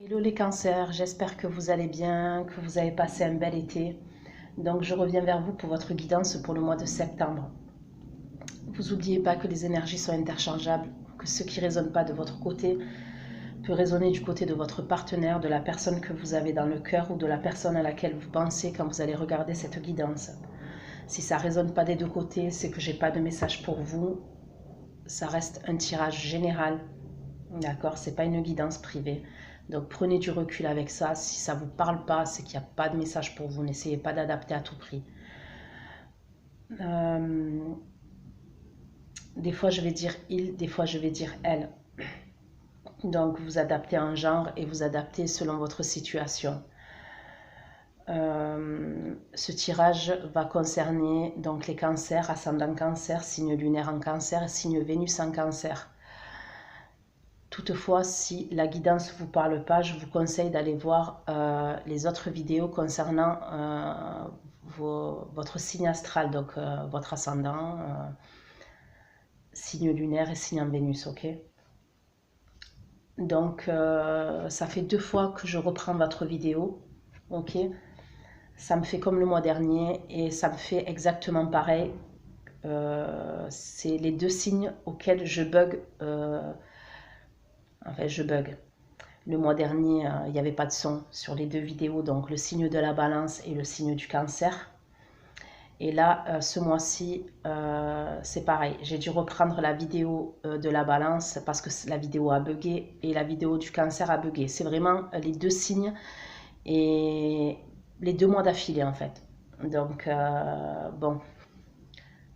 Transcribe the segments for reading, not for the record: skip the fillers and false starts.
Hello les cancers, j'espère que vous allez bien, que vous avez passé un bel été. Donc je reviens vers vous pour votre guidance pour le mois de septembre. Vous n'oubliez pas que les énergies sont interchangeables, que ce qui ne résonne pas de votre côté peut résonner du côté de votre partenaire, de la personne que vous avez dans le cœur ou de la personne à laquelle vous pensez quand vous allez regarder cette guidance. Si ça ne résonne pas des deux côtés, c'est que je n'ai pas de message pour vous. Ça reste un tirage général. D'accord, c'est pas une guidance privée. Donc prenez du recul avec ça. Si ça vous parle pas, c'est qu'il n'y a pas de message pour vous. N'essayez pas d'adapter à tout prix. Des fois je vais dire il, des fois je vais dire elle. Donc vous adaptez en genre et vous adaptez selon votre situation. Ce tirage va concerner donc les cancers, ascendant cancer, signe lunaire en cancer, signe Vénus en cancer. Toutefois, si la guidance ne vous parle pas, je vous conseille d'aller voir les autres vidéos concernant votre signe astral, donc votre ascendant, signe lunaire et signe en Vénus, ok? Donc, ça fait 2 fois que je reprends votre vidéo, ok? Ça me fait comme le mois dernier et ça me fait exactement pareil. C'est les 2 signes auxquels je bug. Je bug. Le mois dernier, il n'y avait pas de son sur les 2 vidéos, donc le signe de la balance et le signe du cancer. Et là, ce mois-ci, c'est pareil. J'ai dû reprendre la vidéo de la balance parce que la vidéo a bugué et la vidéo du cancer a bugué. C'est vraiment les 2 signes et les 2 mois d'affilée en fait. Donc, bon,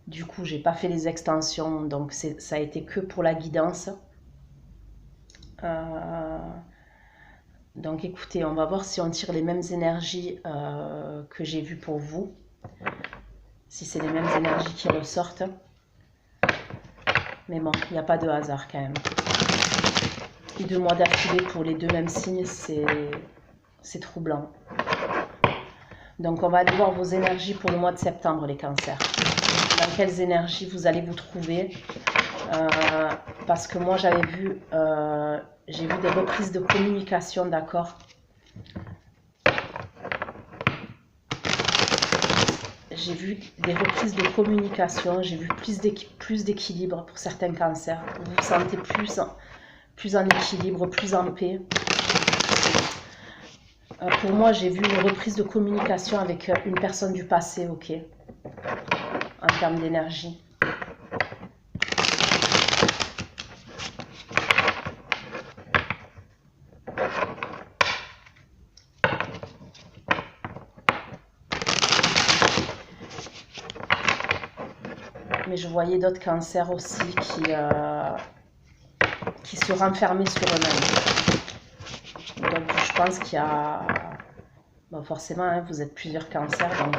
du coup, j'ai pas fait les extensions, donc ça a été que pour la guidance. Donc écoutez, on va voir si on tire les mêmes énergies que j'ai vues pour vous. Si c'est les mêmes énergies qui ressortent. Mais bon, il n'y a pas de hasard quand même. Et 2 mois d'affilée pour les 2 mêmes signes, c'est troublant. Donc on va aller voir vos énergies pour le mois de septembre, les cancers. Dans quelles énergies vous allez vous trouver parce que moi j'ai vu des reprises de communication, d'accord? J'ai vu des reprises de communication, j'ai vu plus d'équilibre pour certains cancers. Vous vous sentez plus en équilibre, plus en paix. Pour moi, j'ai vu une reprise de communication avec une personne du passé, ok, en termes d'énergie. Mais je voyais d'autres cancers aussi qui se renfermaient sur eux-mêmes. Donc je pense qu'il y a... Bon, forcément, hein, vous êtes plusieurs cancers, donc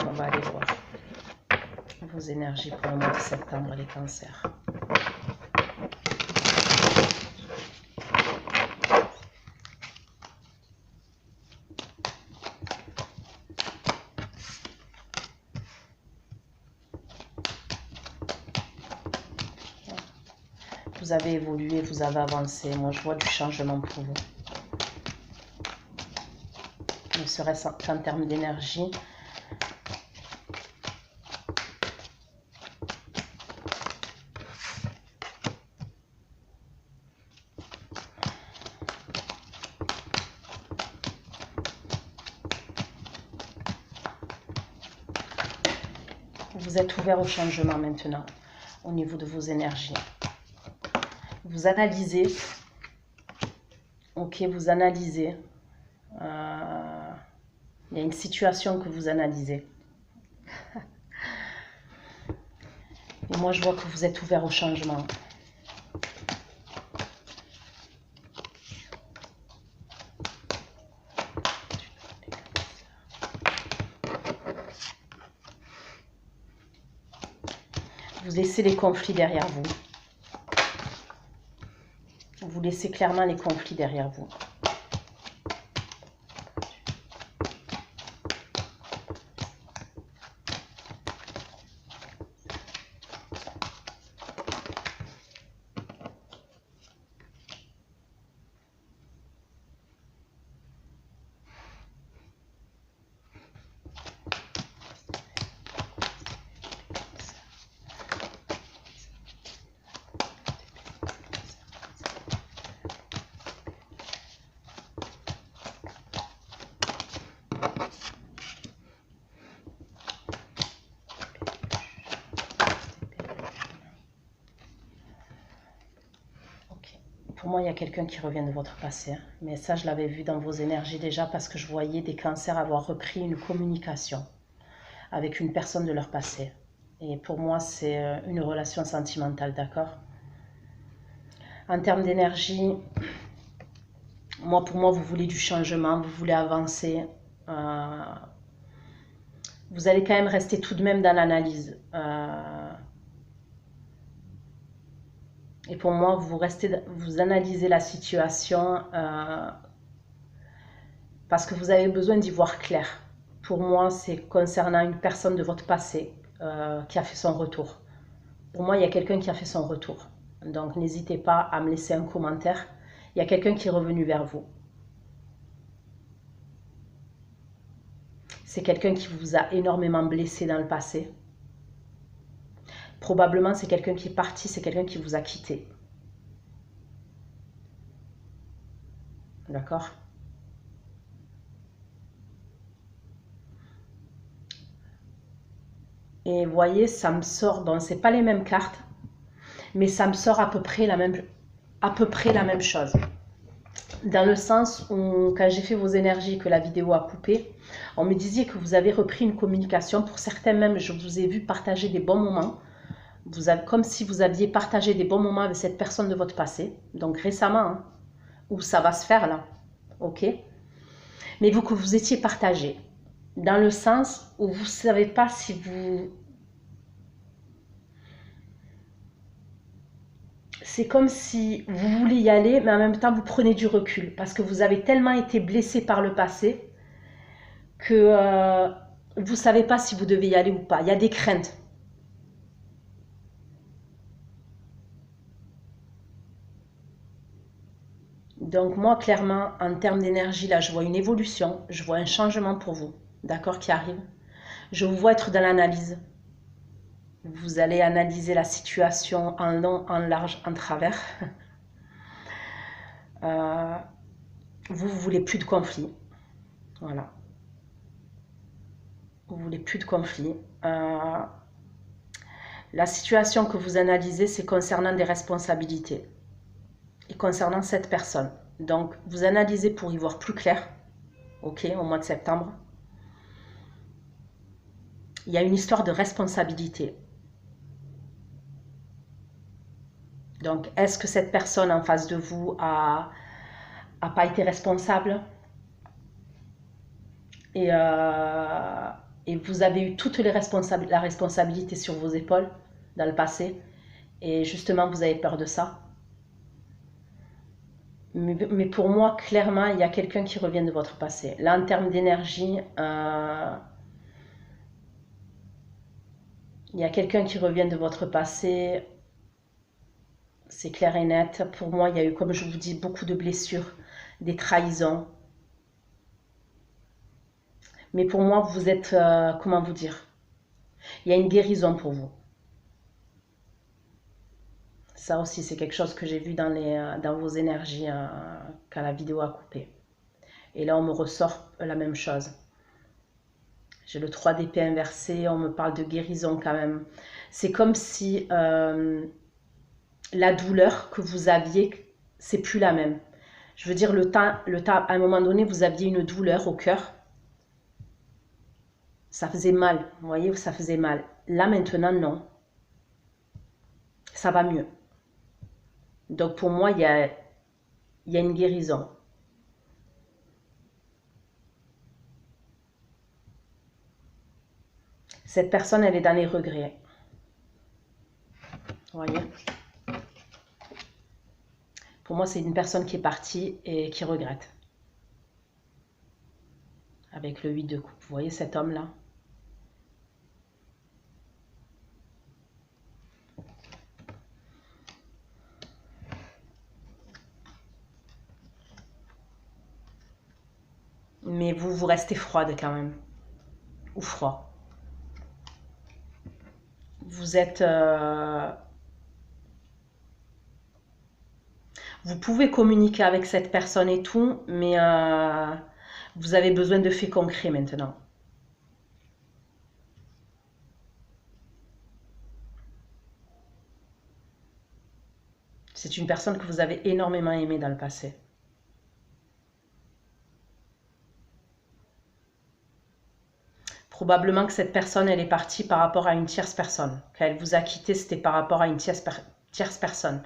on va aller voir vos énergies pour le mois de septembre, les cancers. Vous avez évolué, vous avez avancé. Moi, je vois du changement pour vous. Ne serait-ce qu'en termes d'énergie. Vous êtes ouvert au changement maintenant, au niveau de vos énergies. Vous analysez, ok, vous analysez. Il y a une situation que vous analysez. Et moi, je vois que vous êtes ouvert au changement. Vous laissez les conflits derrière vous. Vous laissez clairement les conflits derrière vous. pour moi, il y a quelqu'un qui revient de votre passé. Hein. Mais ça, je l'avais vu dans vos énergies déjà parce que je voyais des cancers avoir repris une communication avec une personne de leur passé. Et pour moi, c'est une relation sentimentale, d'accord? En termes d'énergie, pour moi, vous voulez du changement, vous voulez avancer. Vous allez quand même rester tout de même dans l'analyse. Et pour moi, vous analysez la situation parce que vous avez besoin d'y voir clair. Pour moi, c'est concernant une personne de votre passé qui a fait son retour. Pour moi, il y a quelqu'un qui a fait son retour. Donc, n'hésitez pas à me laisser un commentaire. Il y a quelqu'un qui est revenu vers vous. C'est quelqu'un qui vous a énormément blessé dans le passé. Probablement, c'est quelqu'un qui est parti, c'est quelqu'un qui vous a quitté. D'accord? Et vous voyez, ça me sort, donc c'est pas les mêmes cartes, mais ça me sort à peu près la même chose. Dans le sens où, quand j'ai fait vos énergies, que la vidéo a coupé, on me disait que vous avez repris une communication. Pour certains même, je vous ai vu partager des bons moments. Comme si vous aviez partagé des bons moments avec cette personne de votre passé. Donc récemment, hein, où ça va se faire là. Ok? Mais que vous étiez partagé. Dans le sens où vous ne savez pas si vous... C'est comme si vous voulez y aller, mais en même temps, vous prenez du recul. Parce que vous avez tellement été blessé par le passé que vous ne savez pas si vous devez y aller ou pas. Il y a des craintes. Donc moi, clairement, en termes d'énergie, là, je vois une évolution. Je vois un changement pour vous, d'accord, qui arrive. Je vous vois être dans l'analyse. Vous allez analyser la situation en long, en large, en travers. Vous voulez plus de conflit. Voilà. Vous voulez plus de conflit. La situation que vous analysez, c'est concernant des responsabilités. Et concernant cette personne. Donc, vous analysez pour y voir plus clair. Ok, au mois de septembre. Il y a une histoire de responsabilité. Donc, est-ce que cette personne en face de vous a pas été responsable et vous avez eu toute la responsabilité sur vos épaules dans le passé et justement vous avez peur de ça. Mais pour moi, clairement, il y a quelqu'un qui revient de votre passé. Là, en termes d'énergie, il y a quelqu'un qui revient de votre passé. C'est clair et net. Pour moi, il y a eu, comme je vous dis, beaucoup de blessures, des trahisons. Mais pour moi, vous êtes, comment vous dire, il y a une guérison pour vous. Ça aussi, c'est quelque chose que j'ai vu dans vos énergies quand la vidéo a coupé. Et là, on me ressort la même chose. J'ai le 3 d'épée inversé, on me parle de guérison quand même. C'est comme si la douleur que vous aviez, c'est plus la même. Je veux dire, à un moment donné, vous aviez une douleur au cœur. Ça faisait mal, vous voyez, ça faisait mal. Là, maintenant, non. Ça va mieux. Donc, pour moi, il y a une guérison. Cette personne, elle est dans les regrets. Vous voyez? Pour moi, c'est une personne qui est partie et qui regrette. Avec le 8 de coupe. Vous voyez cet homme-là? Mais vous restez froide quand même. Ou froid. Vous êtes... vous pouvez communiquer avec cette personne et tout, mais vous avez besoin de faits concrets maintenant. C'est une personne que vous avez énormément aimée dans le passé. Probablement que cette personne, elle est partie par rapport à une tierce personne. Quand elle vous a quitté, c'était par rapport à une tierce personne.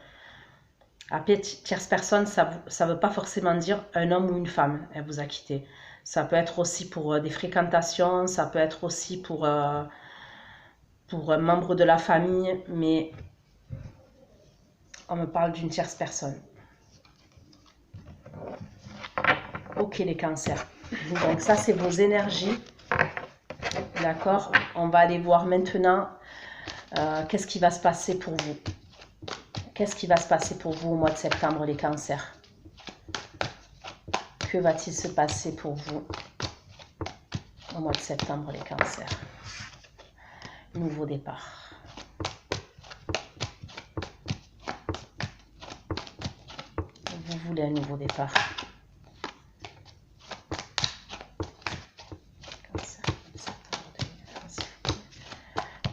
Après, tierce personne, ça ne veut pas forcément dire un homme ou une femme, elle vous a quitté. Ça peut être aussi pour des fréquentations, ça peut être aussi pour un membre de la famille, mais on me parle d'une tierce personne. Ok les cancers. Donc ça, c'est vos énergies. D'accord? On va aller voir maintenant qu'est-ce qui va se passer pour vous. Qu'est-ce qui va se passer pour vous au mois de septembre, les cancers? Que va-t-il se passer pour vous au mois de septembre, les cancers? Nouveau départ. Vous voulez un nouveau départ.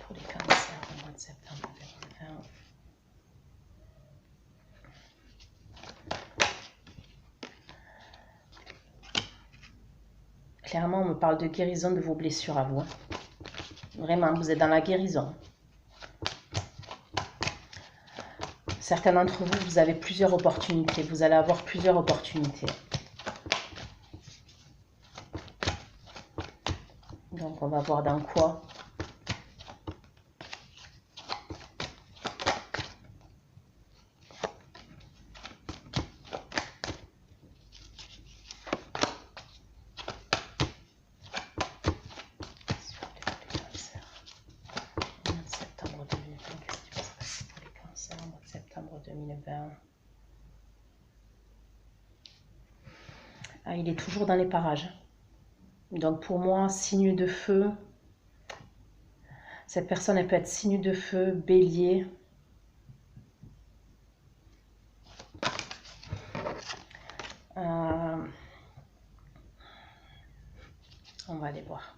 Pour les cancers au mois de septembre 2020. Clairement, on me parle de guérison de vos blessures à vous. Vraiment, vous êtes dans la guérison. Certains d'entre vous, vous avez plusieurs opportunités. Vous allez avoir plusieurs opportunités. Donc, on va voir dans quoi. Ah, il est toujours dans les parages. Donc pour moi, signe de feu. Cette personne, elle peut être signe de feu, bélier. On va aller voir.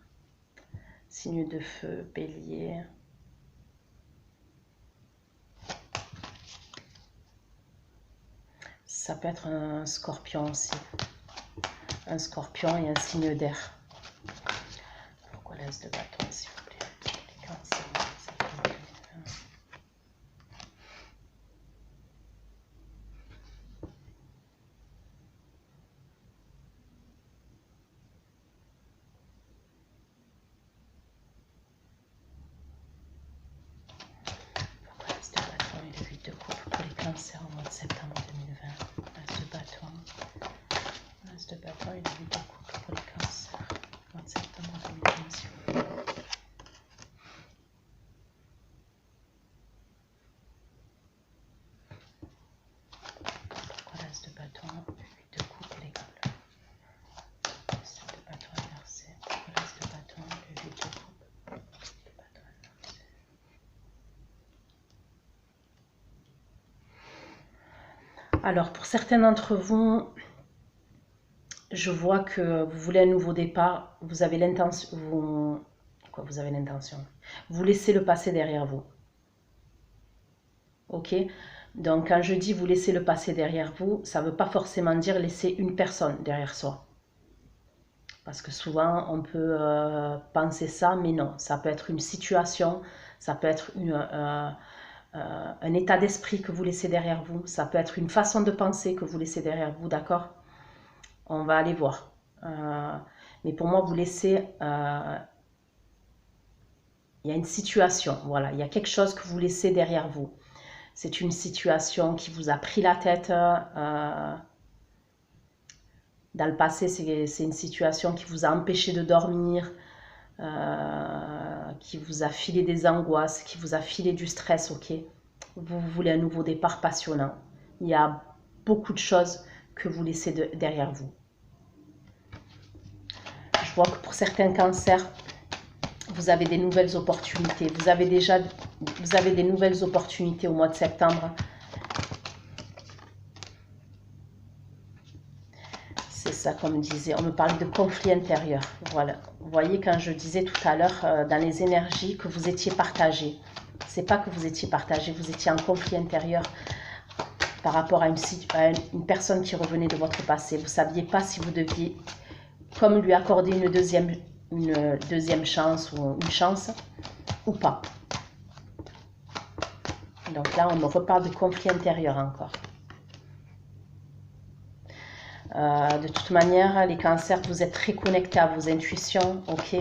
Signe de feu, bélier. Ça peut être un scorpion aussi. Un scorpion et un signe d'air. Pourquoi l'as de bâton, s'il vous plaît? Les cancers, pourquoi l'as de bâton et le 8 de coupe pour les cancers au mois de septembre 2020? L'as de bâton. L'as de bâton et le 8 de coupe pour les cancers au mois de septembre 2020, s'il vous plaît. Pourquoi l'as de bâton, le 8 de coupe et les gaules? L'as de bâton inversé. Pourquoi l'as de bâton, le 8 de coupe, le bâton inversé. Alors, pour certains d'entre vous, je vois que vous voulez un nouveau départ, vous avez l'intention, vous avez l'intention, vous laissez le passé derrière vous. Ok? Donc quand je dis vous laissez le passé derrière vous, ça ne veut pas forcément dire laisser une personne derrière soi. Parce que souvent on peut penser ça, mais non, ça peut être une situation, ça peut être un état d'esprit que vous laissez derrière vous, ça peut être une façon de penser que vous laissez derrière vous, d'accord? On va aller voir. Mais pour moi, vous laissez... il y a une situation, voilà. Il y a quelque chose que vous laissez derrière vous. C'est une situation qui vous a pris la tête. Dans le passé, c'est une situation qui vous a empêché de dormir, qui vous a filé des angoisses, qui vous a filé du stress, ok? Vous voulez un nouveau départ passionnant. Il y a beaucoup de choses que vous laissez derrière vous. Je vois que pour certains cancers, vous avez des nouvelles opportunités. Vous avez des nouvelles opportunités au mois de septembre. C'est ça, comme disait, on me parle de conflit intérieur. Voilà. Vous voyez, quand je disais tout à l'heure, dans les énergies, que vous étiez partagés. C'est pas que vous étiez partagés, vous étiez en conflit intérieur par rapport à une personne qui revenait de votre passé. Vous ne saviez pas si vous deviez comme lui accorder une deuxième chance ou une chance ou pas. Donc là, on me reparle de conflit intérieur encore. De toute manière, les cancers, vous êtes très connectés à vos intuitions, ok?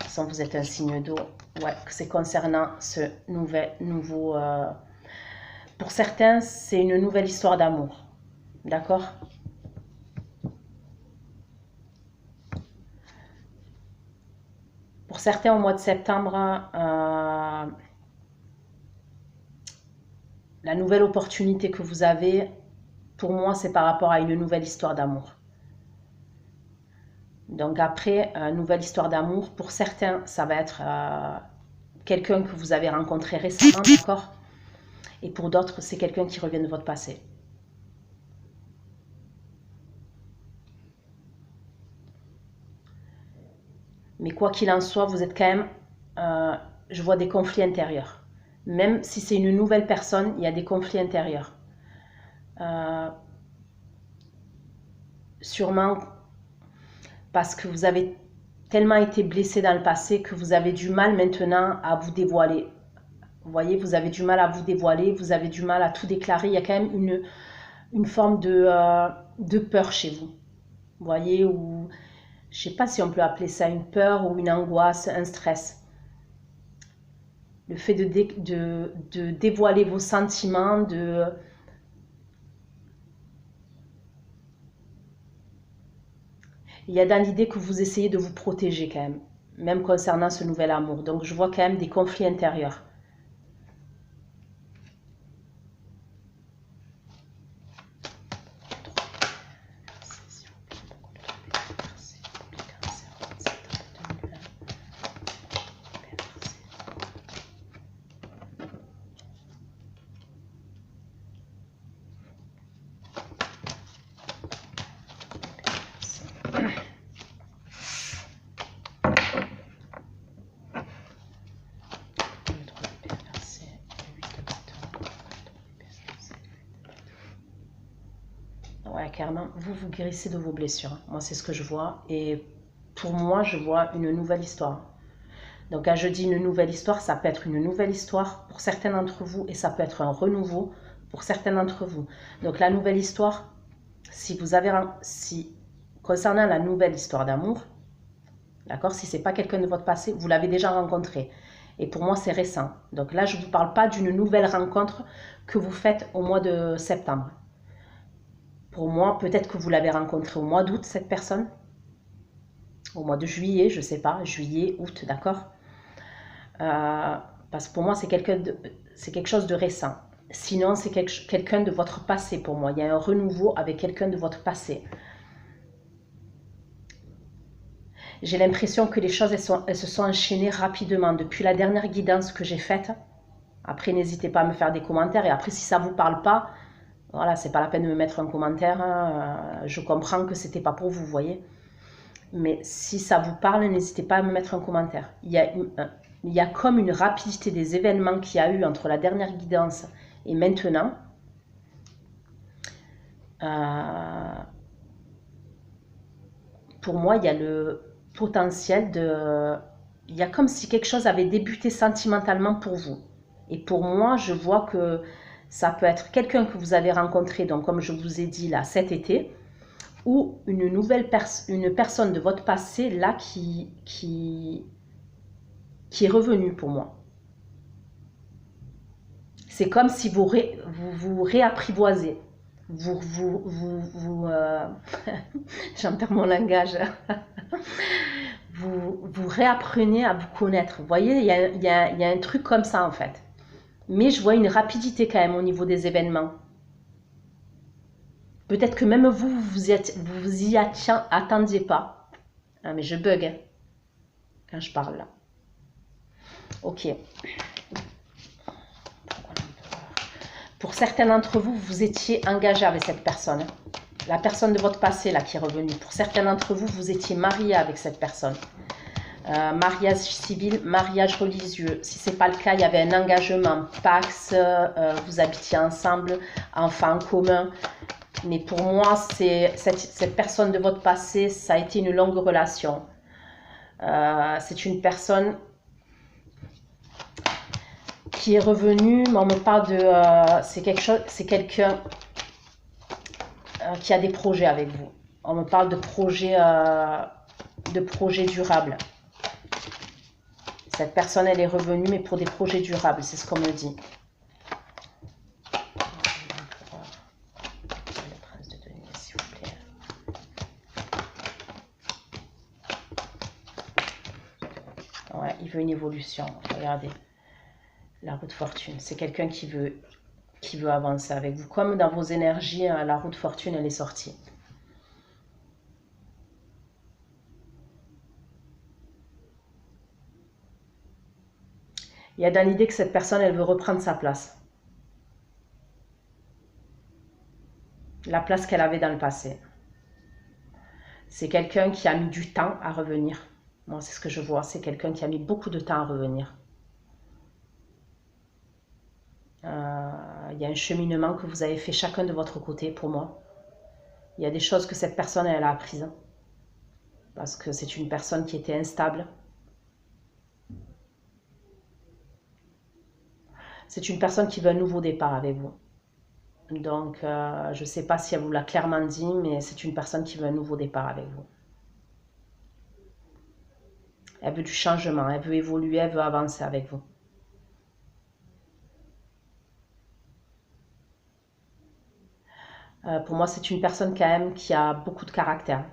Sans vous êtes un signe d'eau. Ouais, c'est concernant ce nouveau... pour certains, c'est une nouvelle histoire d'amour. D'accord? Pour certains, au mois de septembre, la nouvelle opportunité que vous avez, pour moi, c'est par rapport à une nouvelle histoire d'amour. Donc après, nouvelle histoire d'amour, pour certains, ça va être quelqu'un que vous avez rencontré récemment, d'accord? Et pour d'autres, c'est quelqu'un qui revient de votre passé. Mais quoi qu'il en soit, vous êtes quand même, je vois des conflits intérieurs. Même si c'est une nouvelle personne, il y a des conflits intérieurs. Sûrement parce que vous avez tellement été blessé dans le passé que vous avez du mal maintenant à vous dévoiler. Vous voyez, vous avez du mal à vous dévoiler, vous avez du mal à tout déclarer. Il y a quand même une forme de peur chez vous. Vous voyez, ou je ne sais pas si on peut appeler ça une peur ou une angoisse, un stress. Le fait de dévoiler vos sentiments, il y a dans l'idée que vous essayez de vous protéger quand même concernant ce nouvel amour. Donc je vois quand même des conflits intérieurs. Ouais, clairement, vous guérissez de vos blessures. Moi, c'est ce que je vois. Et pour moi, je vois une nouvelle histoire. Donc, quand je dis une nouvelle histoire, ça peut être une nouvelle histoire pour certains d'entre vous et ça peut être un renouveau pour certains d'entre vous. Donc, la nouvelle histoire, concernant la nouvelle histoire d'amour, d'accord, si ce n'est pas quelqu'un de votre passé, vous l'avez déjà rencontré. Et pour moi, c'est récent. Donc là, je ne vous parle pas d'une nouvelle rencontre que vous faites au mois de septembre. Pour moi, peut-être que vous l'avez rencontré au mois d'août, cette personne. Au mois de juillet, je ne sais pas, juillet, août, d'accord. Parce que pour moi, c'est quelque chose de récent. Sinon, c'est quelqu'un de votre passé pour moi. Il y a un renouveau avec quelqu'un de votre passé. J'ai l'impression que les choses, elles se sont enchaînées rapidement depuis la dernière guidance que j'ai faite. Après, n'hésitez pas à me faire des commentaires. Et après, si ça ne vous parle pas, voilà, c'est pas la peine de me mettre un commentaire. Je comprends que c'était pas pour vous, vous voyez. Mais si ça vous parle, n'hésitez pas à me mettre un commentaire. Il y a comme une rapidité des événements qu'il y a eu entre la dernière guidance et maintenant. Pour moi, il y a le potentiel il y a comme si quelque chose avait débuté sentimentalement pour vous. Et pour moi, je vois que ça peut être quelqu'un que vous avez rencontré, donc comme je vous ai dit là, cet été, ou une personne de votre passé là qui est revenue pour moi. C'est comme si vous réapprivoisez. J'en perds mon langage. vous réapprenez à vous connaître. Vous voyez, il y a un truc comme ça en fait. Mais je vois une rapidité quand même au niveau des événements. Peut-être que même vous y attendiez pas. Ah, mais je bug hein, quand je parle là. Ok. Pour certains d'entre vous, vous étiez engagé avec cette personne. La personne de votre passé là qui est revenue. Pour certains d'entre vous, vous étiez marié avec cette personne. Mariage civil, mariage religieux. Si ce n'est pas le cas, il y avait un engagement, Pax, vous habitiez ensemble, enfants en commun. Mais pour moi, cette personne de votre passé, ça a été une longue relation. C'est une personne qui est revenue, mais on me parle de... c'est quelqu'un qui a des projets avec vous. On me parle de projets durables. Cette personne, elle est revenue, mais pour des projets durables, c'est ce qu'on me dit. Le prince de denier, s'il vous plaît. Ouais, il veut une évolution. Regardez, la roue de fortune. C'est quelqu'un qui veut avancer avec vous. Comme dans vos énergies, la roue de fortune, elle est sortie. Il y a dans l'idée que cette personne, elle veut reprendre sa place. La place qu'elle avait dans le passé. C'est quelqu'un qui a mis du temps à revenir. Moi, c'est ce que je vois. C'est quelqu'un qui a mis beaucoup de temps à revenir. Il y a un cheminement que vous avez fait chacun de votre côté pour moi. Il y a des choses que cette personne, elle a apprises. Parce que c'est une personne qui était instable. C'est une personne qui veut un nouveau départ avec vous. Donc, je ne sais pas si elle vous l'a clairement dit, mais c'est une personne qui veut un nouveau départ avec vous. Elle veut du changement, elle veut évoluer, elle veut avancer avec vous. Pour moi, c'est une personne quand même qui a beaucoup de caractère.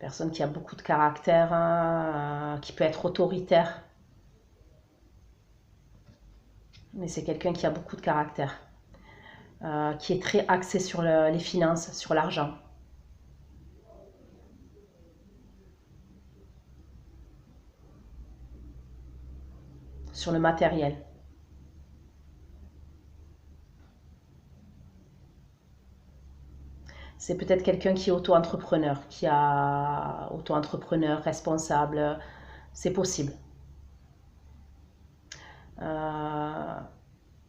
Personne qui a beaucoup de caractère, qui peut être autoritaire. Mais c'est quelqu'un qui a beaucoup de caractère, qui est très axé sur les finances, sur l'argent. Sur le matériel. C'est peut-être quelqu'un qui est auto-entrepreneur, auto-entrepreneur, responsable, c'est possible.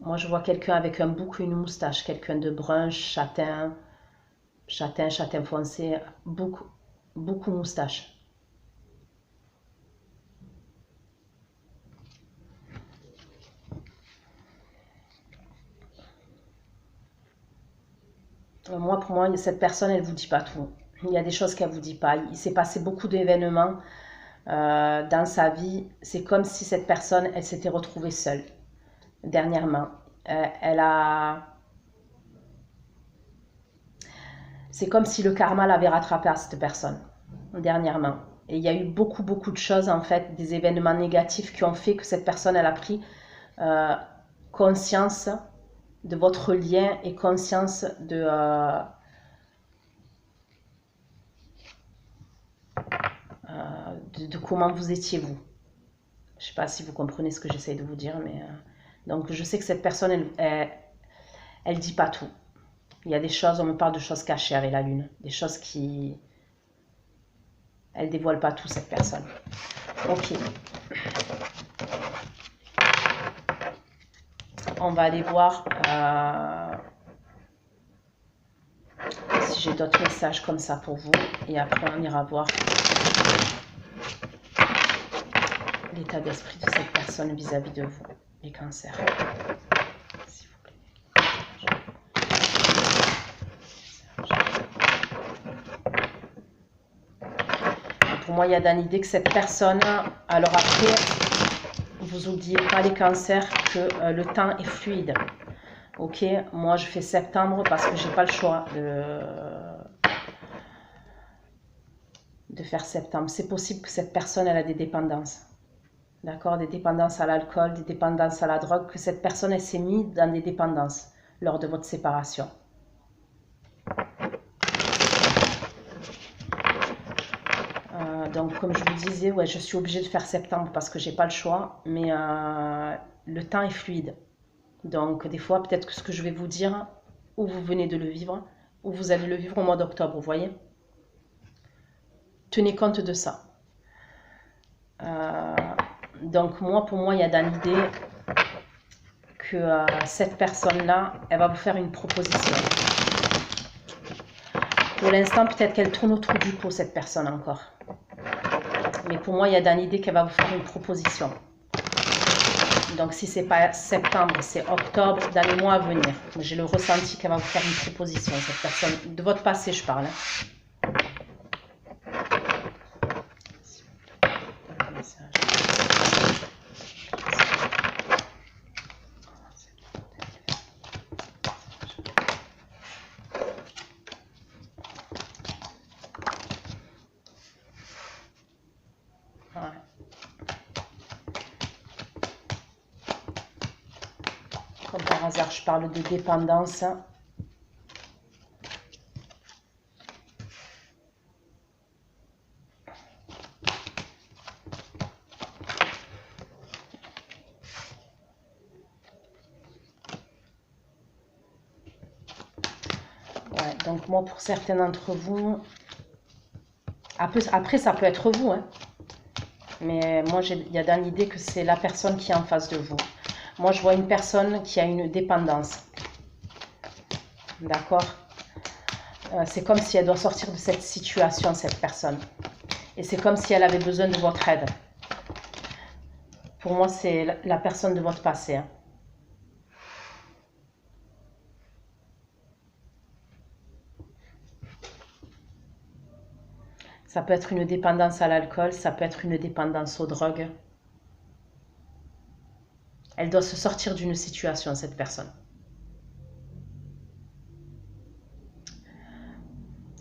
Moi, je vois quelqu'un avec un bouc et une moustache, quelqu'un de brun, châtain foncé, beaucoup moustache. Moi, pour moi, cette personne, elle ne vous dit pas tout. Il y a des choses qu'elle ne vous dit pas. Il s'est passé beaucoup d'événements dans sa vie. C'est comme si cette personne, elle s'était retrouvée seule dernièrement. C'est comme si le karma l'avait rattrapée à cette personne dernièrement. Et il y a eu beaucoup de choses, en fait, des événements négatifs qui ont fait que cette personne, elle a pris conscience de votre lien et conscience de comment vous étiez vous. Je ne sais pas si vous comprenez ce que j'essaie de vous dire, mais donc je sais que cette personne, elle dit pas tout. Il y a des choses, on me parle de choses cachées avec la lune, des choses qui... Elle dévoile pas tout, cette personne. Ok. On va aller voir si j'ai d'autres messages comme ça pour vous. Et après, on ira voir l'état d'esprit de cette personne vis-à-vis de vous, les cancers. S'il vous plaît. Pour moi, il y a dans l'idée que cette personne, alors après, vous n'oubliez pas les cancers, que le temps est fluide. Ok, moi je fais septembre parce que j'ai pas le choix de faire septembre. C'est possible que cette personne, elle a des dépendances. D'accord, des dépendances à l'alcool, des dépendances à la drogue, que cette personne, elle s'est mise dans des dépendances lors de votre séparation. Donc, comme je vous disais, ouais, je suis obligée de faire septembre parce que j'ai pas le choix, mais le temps est fluide. Donc, des fois, peut-être que ce que je vais vous dire, ou vous venez de le vivre, ou vous allez le vivre au mois d'octobre, vous voyez. tenez compte de ça. Donc pour moi, il y a dans l'idée que cette personne-là, elle va vous faire une proposition. Pour l'instant, peut-être qu'elle tourne autour du pot, cette personne encore. Mais pour moi, il y a dans l'idée qu'elle va vous faire une proposition. Donc si c'est pas septembre, c'est octobre, dans les mois à venir. J'ai le ressenti qu'elle va vous faire une proposition, cette personne. De votre passé, je parle. Comme par hasard, je parle de dépendance. Ouais, donc moi, pour certains d'entre vous, après ça peut être vous, hein. Mais moi, il y a dans l'idée que c'est la personne qui est en face de vous. Moi, je vois une personne qui a une dépendance. D'accord? C'est comme si elle doit sortir de cette situation, cette personne. Et c'est comme si elle avait besoin de votre aide. Pour moi, c'est la personne de votre passé. Hein. Ça peut être une dépendance à l'alcool, ça peut être une dépendance aux drogues. Elle doit se sortir d'une situation, cette personne.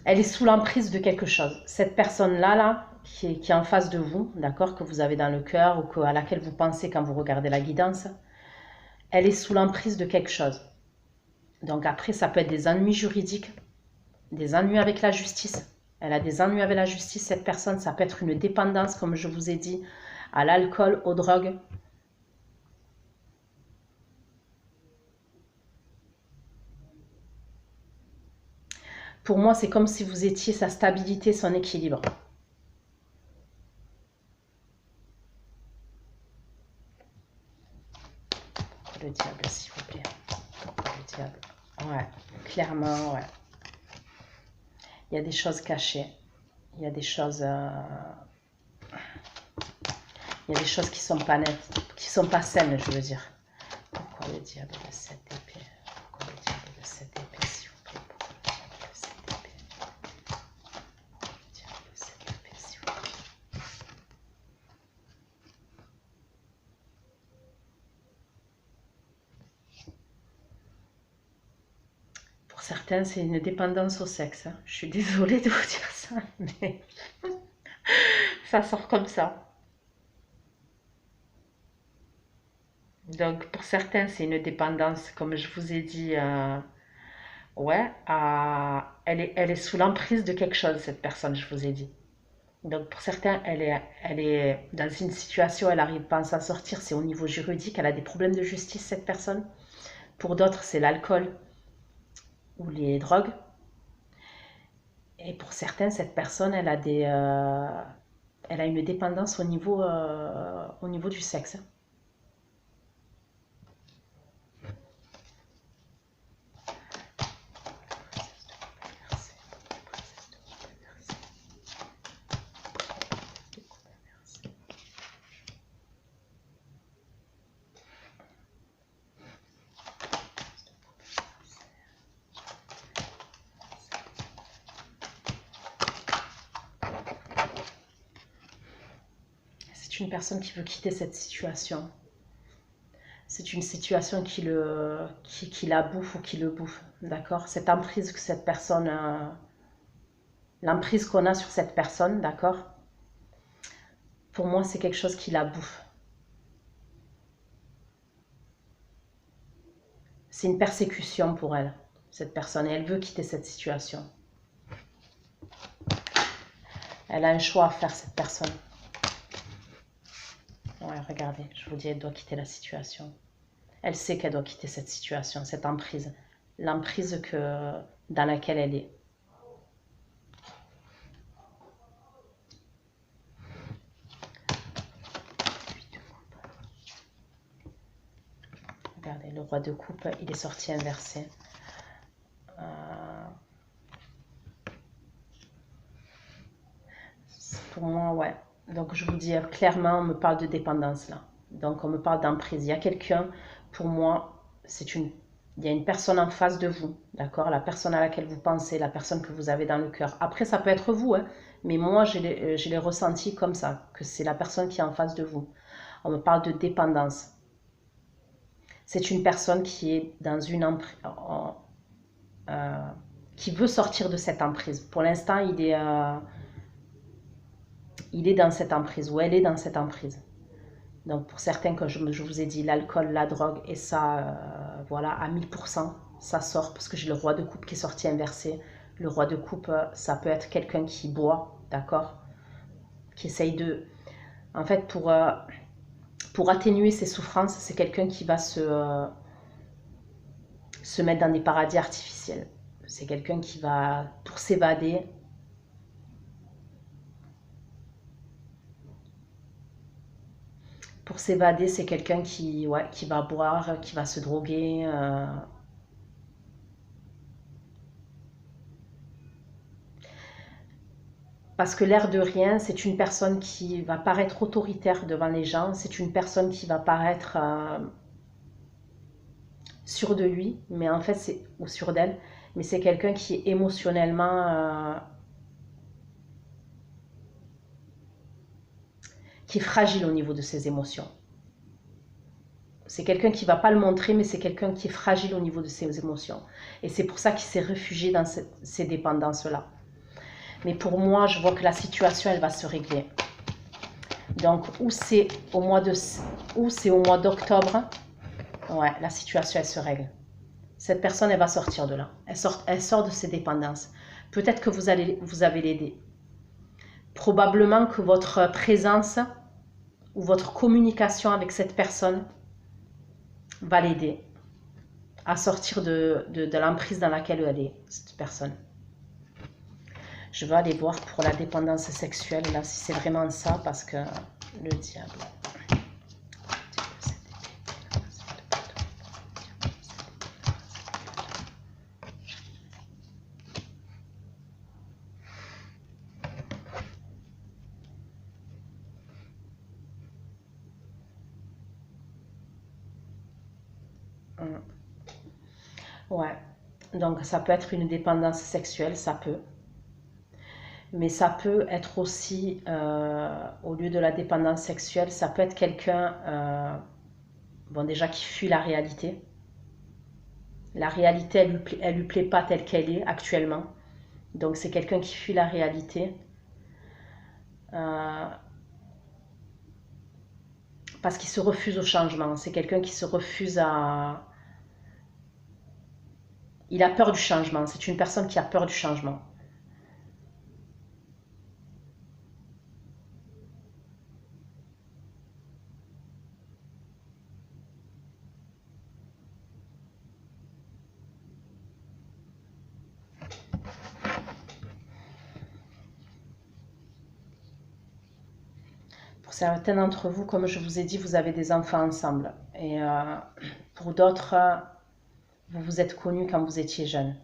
Elle est sous l'emprise de quelque chose. Cette personne-là, qui est en face de vous, d'accord, que vous avez dans le cœur ou à laquelle vous pensez quand vous regardez la guidance, elle est sous l'emprise de quelque chose. Donc après, ça peut être des ennuis juridiques, des ennuis avec la justice. Elle a des ennuis avec la justice, cette personne. Ça peut être une dépendance, comme je vous ai dit, à l'alcool, aux drogues. Pour moi, c'est comme si vous étiez sa stabilité, son équilibre. Le diable, s'il vous plaît. Le diable. Ouais, clairement, ouais. Il y a des choses cachées. Il y a des choses... Il y a des choses qui sont pas nettes, qui sont pas saines, je veux dire. Pourquoi le diable de cette épée? Pourquoi le diable de cette épée, s'il vous plaît? Pourquoi le diable de cette épée? Pourquoi le diable de cette épée, s'il vous plaît? Pour certains, c'est une dépendance au sexe. Hein. Je suis désolée de vous dire ça, mais ça sort comme ça. Donc, pour certains, c'est une dépendance, comme je vous ai dit, ouais, elle est sous l'emprise de quelque chose, cette personne, je vous ai dit. Donc, pour certains, elle est dans une situation, elle n'arrive pas à s'en sortir, c'est au niveau juridique, elle a des problèmes de justice, cette personne. Pour d'autres, c'est l'alcool ou les drogues. Et pour certains, cette personne, elle a une dépendance au niveau du sexe. Une personne qui veut quitter cette situation. C'est une situation qui la bouffe ou qui le bouffe, d'accord? Cette emprise que cette personne, l'emprise qu'on a sur cette personne, d'accord? Pour moi, c'est quelque chose qui la bouffe. C'est une persécution pour elle, cette personne, et elle veut quitter cette situation. Elle a un choix à faire, cette personne. Ouais, regardez, je vous dis, elle doit quitter la situation. Elle sait qu'elle doit quitter cette situation, cette emprise. L'emprise dans laquelle elle est. regardez, le roi de coupe, il est sorti inversé. Pour moi, ouais. Donc, je vous dis clairement, on me parle de dépendance là. Donc, on me parle d'emprise. Il y a quelqu'un, pour moi, il y a une personne en face de vous, d'accord? La personne à laquelle vous pensez, la personne que vous avez dans le cœur. Après, ça peut être vous, hein, mais moi, je l'ai ressenti comme ça, que c'est la personne qui est en face de vous. On me parle de dépendance. C'est une personne qui est dans une emprise, qui veut sortir de cette emprise. Pour l'instant, il est dans cette emprise, ou elle est dans cette emprise. Donc pour certains, comme je vous ai dit, l'alcool, la drogue, et ça, voilà, à 1000%, ça sort, parce que j'ai le roi de coupe qui est sorti inversé. Le roi de coupe, ça peut être quelqu'un qui boit, d'accord? Qui essaye de... En fait, pour atténuer ses souffrances, c'est quelqu'un qui va se mettre dans des paradis artificiels. C'est quelqu'un qui va, pour s'évader, c'est quelqu'un qui va boire, qui va se droguer. Parce que l'air de rien, c'est une personne qui va paraître autoritaire devant les gens. C'est une personne qui va paraître sûre de lui, mais en fait, ou sûre d'elle. Mais c'est quelqu'un qui est émotionnellement... qui est fragile au niveau de ses émotions. C'est quelqu'un qui ne va pas le montrer, mais c'est quelqu'un qui est fragile au niveau de ses émotions. Et c'est pour ça qu'il s'est réfugié dans ces dépendances-là. Mais pour moi, je vois que la situation, elle va se régler. Donc, ou c'est au mois d'octobre, ouais, la situation, elle se règle. Cette personne, elle va sortir de là. Elle sort de ses dépendances. Peut-être que vous avez l'aider. Probablement que votre présence ou votre communication avec cette personne va l'aider à sortir de l'emprise dans laquelle elle est, cette personne. Je vais aller voir pour la dépendance sexuelle, là, si c'est vraiment ça, parce que le diable... Ouais, donc ça peut être une dépendance sexuelle, ça peut. Mais ça peut être aussi, au lieu de la dépendance sexuelle, ça peut être quelqu'un, bon déjà qui fuit la réalité. La réalité, elle lui plaît pas telle qu'elle est actuellement. Donc c'est quelqu'un qui fuit la réalité. Parce qu'il se refuse au changement. C'est quelqu'un qui se refuse à... Il a peur du changement. C'est une personne qui a peur du changement. Pour certains d'entre vous, comme je vous ai dit, vous avez des enfants ensemble. Et pour d'autres, vous vous êtes connus quand vous étiez jeune.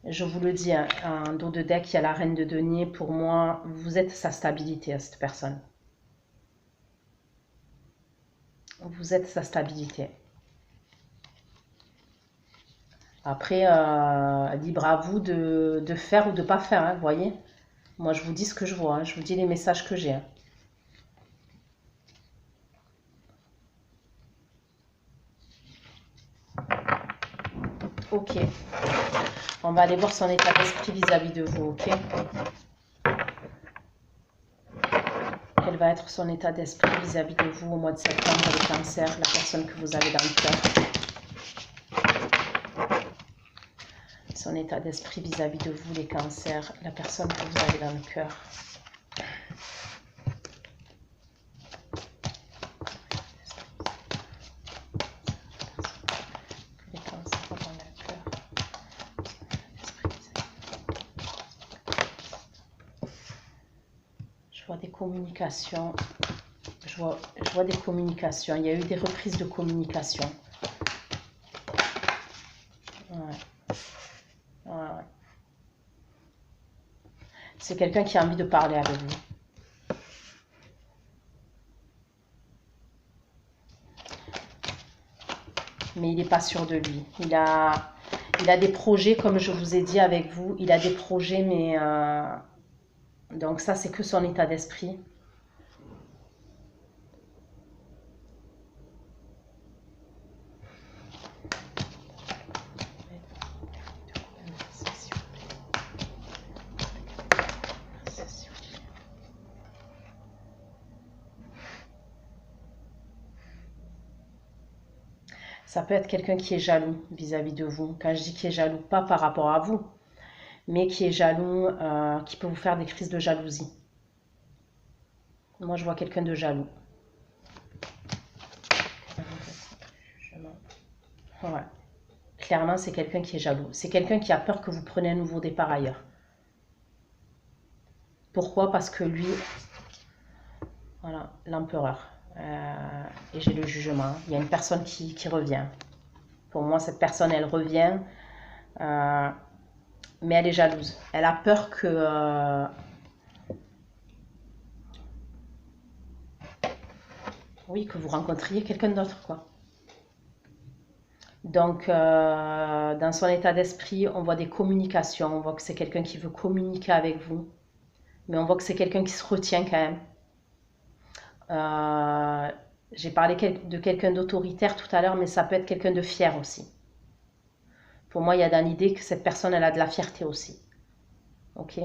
Je vous le dis, en dos de deck, il y a la reine de denier. Pour moi, vous êtes sa stabilité à cette personne. Vous êtes sa stabilité. Après, libre à vous de faire ou de ne pas faire, hein, vous voyez. Moi, je vous dis ce que je vois, hein, je vous dis les messages que j'ai. Hein. Ok. On va aller voir son état d'esprit vis-à-vis de vous, ok? Quel va être son état d'esprit vis-à-vis de vous au mois de septembre, le cancer, la personne que vous avez dans le cœur? Son état d'esprit vis-à-vis de vous, les cancers, la personne que vous avez dans le cœur. Les cancers dans le cœur. Je vois des communications. je vois des communications. Il y a eu des reprises de communication. Ouais. Ouais. C'est quelqu'un qui a envie de parler avec vous. Mais il n'est pas sûr de lui. Il a des projets, comme je vous ai dit avec vous. Il a des projets, mais... donc ça, c'est que son état d'esprit. Ça peut être quelqu'un qui est jaloux vis-à-vis de vous. Quand je dis qui est jaloux, pas par rapport à vous, mais qui est jaloux, qui peut vous faire des crises de jalousie. Moi, je vois quelqu'un de jaloux. Ouais. Clairement, c'est quelqu'un qui est jaloux. C'est quelqu'un qui a peur que vous preniez un nouveau départ ailleurs. Pourquoi? Parce que lui, voilà, l'empereur. Et j'ai le jugement. Il y a une personne qui revient. Pour moi, cette personne, elle revient, mais elle est jalouse. Elle a peur que... oui, que vous rencontriez quelqu'un d'autre, quoi. Donc, dans son état d'esprit, on voit des communications. On voit que c'est quelqu'un qui veut communiquer avec vous. Mais on voit que c'est quelqu'un qui se retient quand même. J'ai parlé de quelqu'un d'autoritaire tout à l'heure, mais ça peut être quelqu'un de fier aussi. Pour moi, il y a dans l'idée que cette personne, elle a de la fierté aussi. Ok?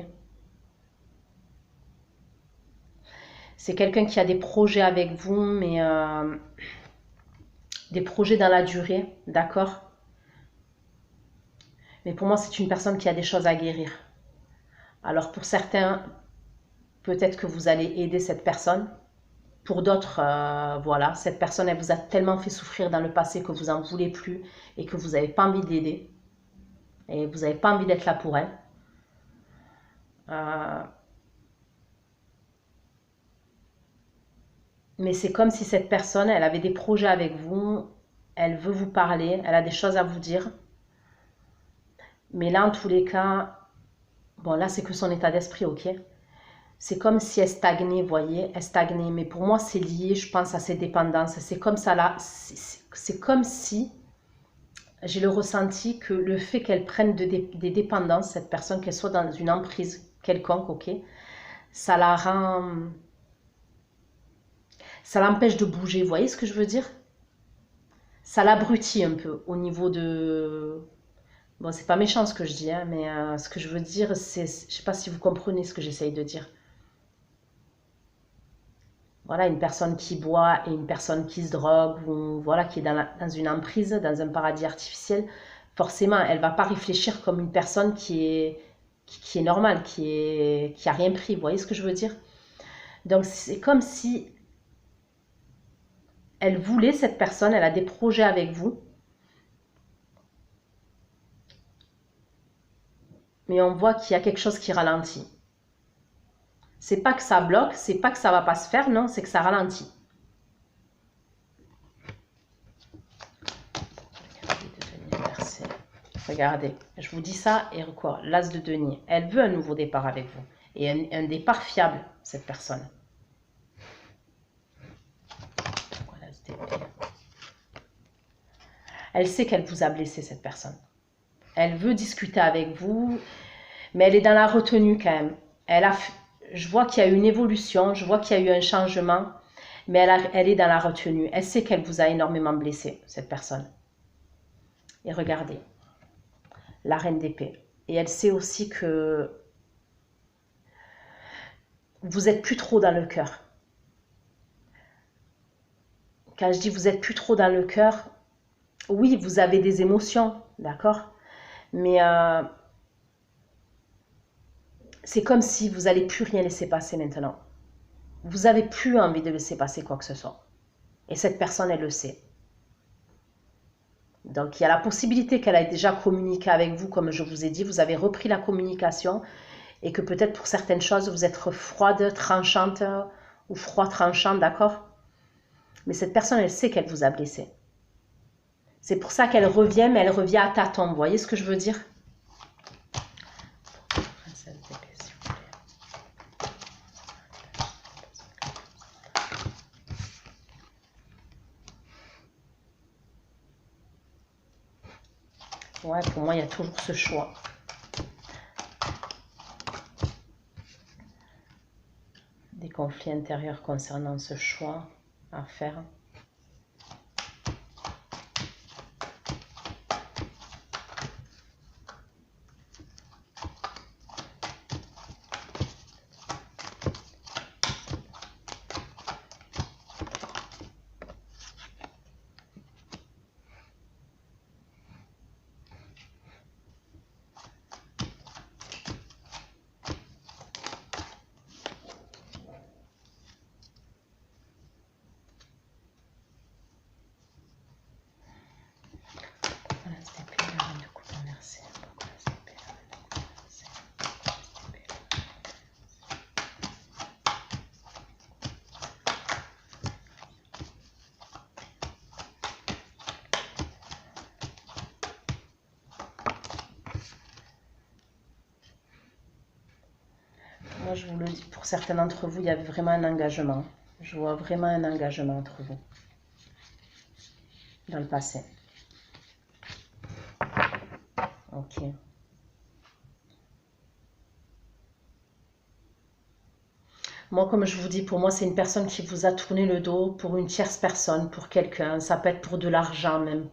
C'est quelqu'un qui a des projets avec vous, mais des projets dans la durée, d'accord? Mais pour moi, c'est une personne qui a des choses à guérir. Alors pour certains, peut-être que vous allez aider cette personne. Pour d'autres, voilà, cette personne, elle vous a tellement fait souffrir dans le passé que vous n'en voulez plus et que vous n'avez pas envie de l'aider. Et vous n'avez pas envie d'être là pour elle. Mais c'est comme si cette personne, elle avait des projets avec vous, elle veut vous parler, elle a des choses à vous dire. Mais là, en tous les cas, bon, là, c'est que son état d'esprit, ok? C'est comme si elle stagnait, vous voyez, elle stagnait. Mais pour moi, c'est lié, je pense, à ses dépendances. C'est comme ça, là, c'est comme si j'ai le ressenti que le fait qu'elle prenne des dépendances, cette personne, qu'elle soit dans une emprise quelconque, ok, ça la rend... ça l'empêche de bouger, vous voyez ce que je veux dire? Ça l'abrutit un peu au niveau de... Bon, c'est pas méchant ce que je dis, hein, mais ce que je veux dire, c'est... Je sais pas si vous comprenez ce que j'essaye de dire. Voilà, une personne qui boit et une personne qui se drogue, ou voilà, qui est dans une emprise, dans un paradis artificiel, forcément, elle va pas réfléchir comme une personne qui est normale, qui a rien pris. Vous voyez ce que je veux dire? Donc, c'est comme si elle voulait, cette personne, elle a des projets avec vous, mais on voit qu'il y a quelque chose qui ralentit. C'est pas que ça bloque, c'est pas que ça va pas se faire, non, c'est que ça ralentit. Regardez, je vous dis ça et quoi? L'as de denier. Elle veut un nouveau départ avec vous. Et un départ fiable, cette personne. Elle sait qu'elle vous a blessé, cette personne. Elle veut discuter avec vous, mais elle est dans la retenue quand même. Je vois qu'il y a eu une évolution, je vois qu'il y a eu un changement, mais elle est dans la retenue. Elle sait qu'elle vous a énormément blessé, cette personne. Et regardez, la reine d'épée. Et elle sait aussi que vous n'êtes plus trop dans le cœur. Quand je dis vous n'êtes plus trop dans le cœur, oui, vous avez des émotions, d'accord? Mais c'est comme si vous n'allez plus rien laisser passer maintenant. Vous n'avez plus envie de laisser passer quoi que ce soit. Et cette personne, elle le sait. Donc, il y a la possibilité qu'elle ait déjà communiqué avec vous, comme je vous ai dit. Vous avez repris la communication et que peut-être pour certaines choses, vous êtes froide, tranchante ou froid tranchant, d'accord? Mais cette personne, elle sait qu'elle vous a blessé. C'est pour ça qu'elle revient, mais elle revient à tâtons. Vous voyez ce que je veux dire? Ouais, pour moi, il y a toujours ce choix. Des conflits intérieurs concernant ce choix à faire. Moi, je vous le dis, pour certains d'entre vous, il y avait vraiment un engagement. Je vois vraiment un engagement entre vous dans le passé. Ok. Moi, comme je vous dis, pour moi, c'est une personne qui vous a tourné le dos pour une tierce personne, pour quelqu'un. Ça peut être pour de l'argent même.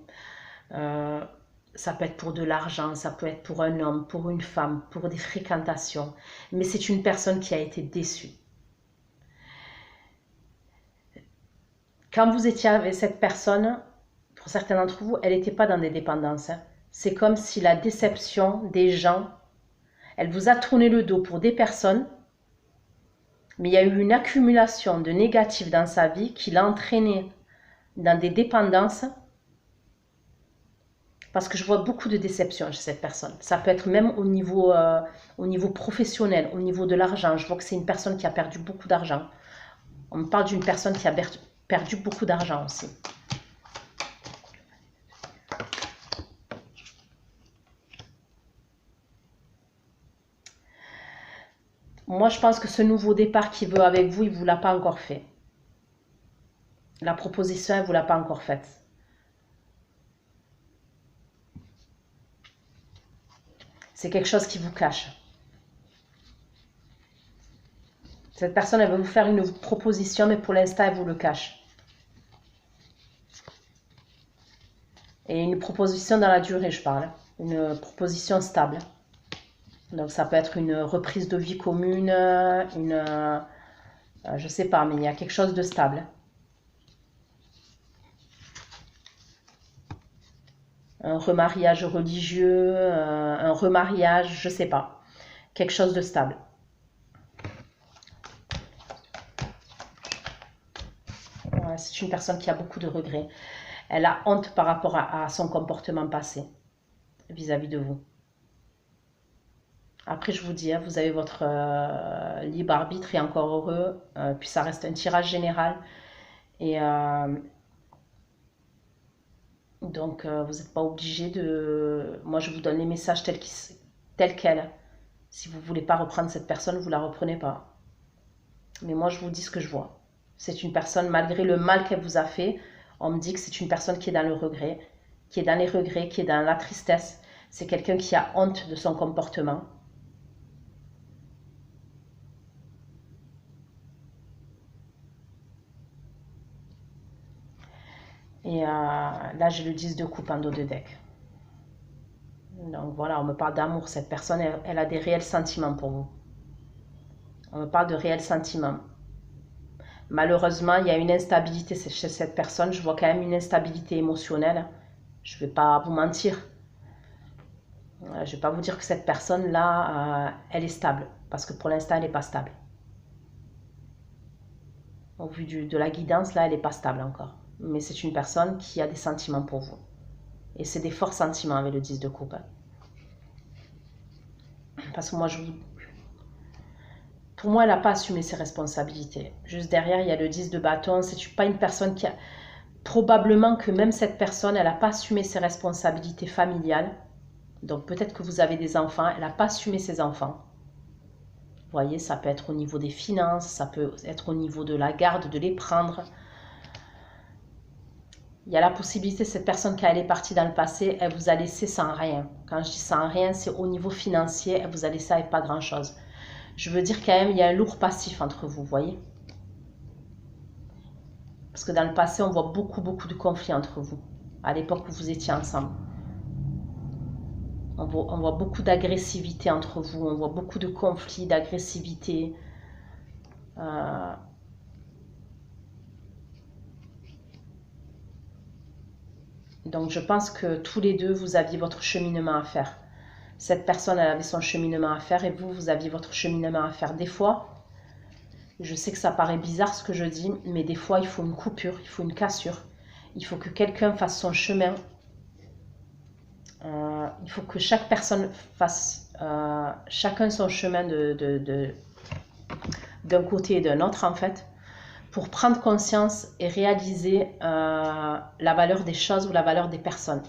Ça peut être pour de l'argent, ça peut être pour un homme, pour une femme, pour des fréquentations. Mais c'est une personne qui a été déçue. Quand vous étiez avec cette personne, pour certains d'entre vous, elle n'était pas dans des dépendances. C'est comme si la déception des gens, elle vous a tourné le dos pour des personnes, mais il y a eu une accumulation de négatifs dans sa vie qui l'a entraîné dans des dépendances, parce que je vois beaucoup de déceptions chez cette personne. Ça peut être même au niveau professionnel, au niveau de l'argent. Je vois que c'est une personne qui a perdu beaucoup d'argent. On me parle d'une personne qui a perdu beaucoup d'argent aussi. Moi, je pense que ce nouveau départ qu'il veut avec vous, il ne vous l'a pas encore fait. La proposition, elle ne vous l'a pas encore faite. C'est quelque chose qui vous cache. Cette personne, elle veut vous faire une proposition, mais pour l'instant, elle vous le cache. Et une proposition dans la durée, je parle. Une proposition stable. Donc, ça peut être une reprise de vie commune, je sais pas, mais il y a quelque chose de stable. Un remariage religieux, un remariage, je sais pas. Quelque chose de stable. Ouais, c'est une personne qui a beaucoup de regrets. Elle a honte par rapport à son comportement passé vis-à-vis de vous. Après, je vous dis, hein, vous avez votre libre arbitre et encore heureux. Puis ça reste un tirage général. Et donc, vous n'êtes pas obligé de... Moi, je vous donne les messages tels quels. Si vous ne voulez pas reprendre cette personne, vous ne la reprenez pas. Mais moi, je vous dis ce que je vois. C'est une personne, malgré le mal qu'elle vous a fait, on me dit que c'est une personne qui est dans le regret, qui est dans les regrets, qui est dans la tristesse. C'est quelqu'un qui a honte de son comportement. Et là, j'ai le 10 de coupe en dos de deck. Donc voilà, on me parle d'amour. Cette personne, elle a des réels sentiments pour vous. On me parle de réels sentiments. Malheureusement, il y a une instabilité chez cette personne. Je vois quand même une instabilité émotionnelle. Je ne vais pas vous mentir. Je ne vais pas vous dire que cette personne-là, elle est stable. Parce que pour l'instant, elle n'est pas stable. Au vu de la guidance, là, elle n'est pas stable encore. Mais c'est une personne qui a des sentiments pour vous. Et c'est des forts sentiments avec le 10 de coupe. Parce que moi, pour moi, elle n'a pas assumé ses responsabilités. Juste derrière, il y a le 10 de bâton. C'est pas une personne qui a... Probablement que même cette personne, elle n'a pas assumé ses responsabilités familiales. Donc peut-être que vous avez des enfants, elle n'a pas assumé ses enfants. Vous voyez, ça peut être au niveau des finances, ça peut être au niveau de la garde, de les prendre. Il y a la possibilité, cette personne, quand elle est partie dans le passé, elle vous a laissé sans rien. Quand je dis sans rien, c'est au niveau financier, elle vous a laissé avec pas grand-chose. Je veux dire quand même, il y a un lourd passif entre vous, vous voyez. Parce que dans le passé, on voit beaucoup de conflits entre vous, à l'époque où vous étiez ensemble. On voit beaucoup d'agressivité entre vous, on voit beaucoup de conflits, d'agressivité. Donc je pense que tous les deux, vous aviez votre cheminement à faire. Cette personne, elle avait son cheminement à faire et vous, vous aviez votre cheminement à faire. Des fois, je sais que ça paraît bizarre ce que je dis, mais des fois, il faut une coupure, il faut une cassure. Il faut que quelqu'un fasse son chemin. Il faut que chaque personne fasse chacun son chemin d'un côté et d'un autre, en fait, pour prendre conscience et réaliser la valeur des choses ou la valeur des personnes.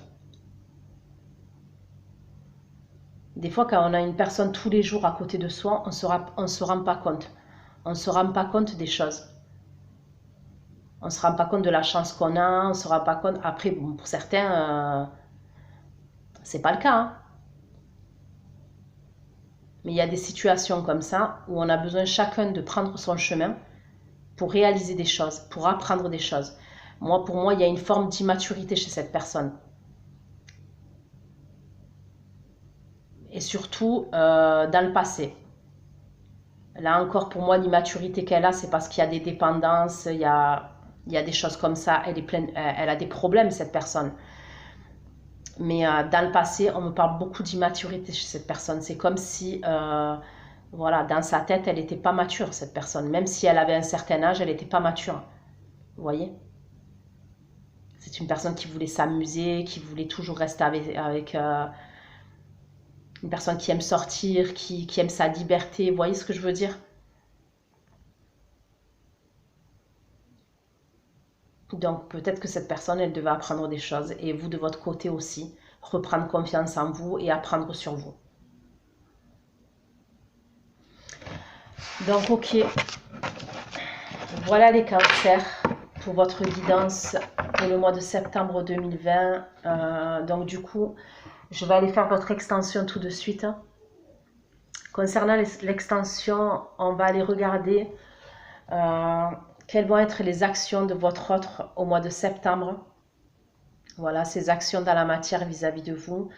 Des fois, quand on a une personne tous les jours à côté de soi, on ne se rend pas compte. On ne se rend pas compte des choses. On ne se rend pas compte de la chance qu'on a, on ne se rend pas compte. Après, bon, pour certains, c'est pas le cas. Hein. Mais il y a des situations comme ça où on a besoin chacun de prendre son chemin pour réaliser des choses, pour apprendre des choses. Pour moi, il y a une forme d'immaturité chez cette personne. Et surtout dans le passé. Là encore, pour moi, l'immaturité qu'elle a, c'est parce qu'il y a des dépendances, il y a des choses comme ça. Elle a des problèmes, cette personne. Mais dans le passé, on me parle beaucoup d'immaturité chez cette personne. C'est comme si, voilà, dans sa tête, elle n'était pas mature, cette personne. Même si elle avait un certain âge, elle n'était pas mature. Vous voyez ? C'est une personne qui voulait s'amuser, qui voulait toujours rester avec une personne qui aime sortir, qui aime sa liberté. Vous voyez ce que je veux dire? Donc peut-être que cette personne, elle devait apprendre des choses. Et vous, de votre côté aussi, reprendre confiance en vous et apprendre sur vous. Donc ok, voilà les cancers pour votre guidance pour le mois de septembre 2020. Donc du coup, je vais aller faire votre extension tout de suite. Concernant l'extension, on va aller regarder quelles vont être les actions de votre autre au mois de septembre. Voilà, ces actions dans la matière vis-à-vis de vous.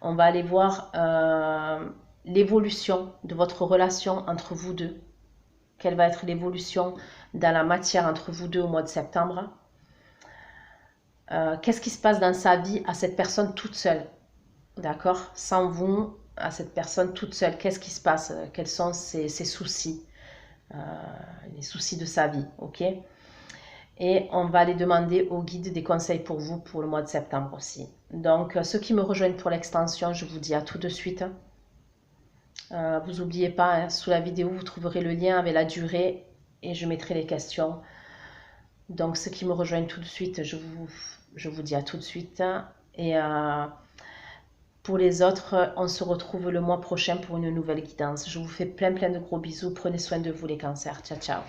On va aller voir l'évolution de votre relation entre vous deux. Quelle va être l'évolution dans la matière entre vous deux au mois de septembre. Qu'est-ce qui se passe dans sa vie à cette personne toute seule? D'accord? Sans vous, à cette personne toute seule, qu'est-ce qui se passe? Quels sont ses soucis? Les soucis de sa vie, ok? Et on va aller demander au guide des conseils pour vous pour le mois de septembre aussi. Donc, ceux qui me rejoignent pour l'extension, je vous dis à tout de suite. Vous n'oubliez pas, hein, sous la vidéo, vous trouverez le lien avec la durée et je mettrai les questions. Donc, ceux qui me rejoignent tout de suite, je vous dis à tout de suite. Et pour les autres, on se retrouve le mois prochain pour une nouvelle guidance. Je vous fais plein de gros bisous. Prenez soin de vous les cancers. Ciao, ciao.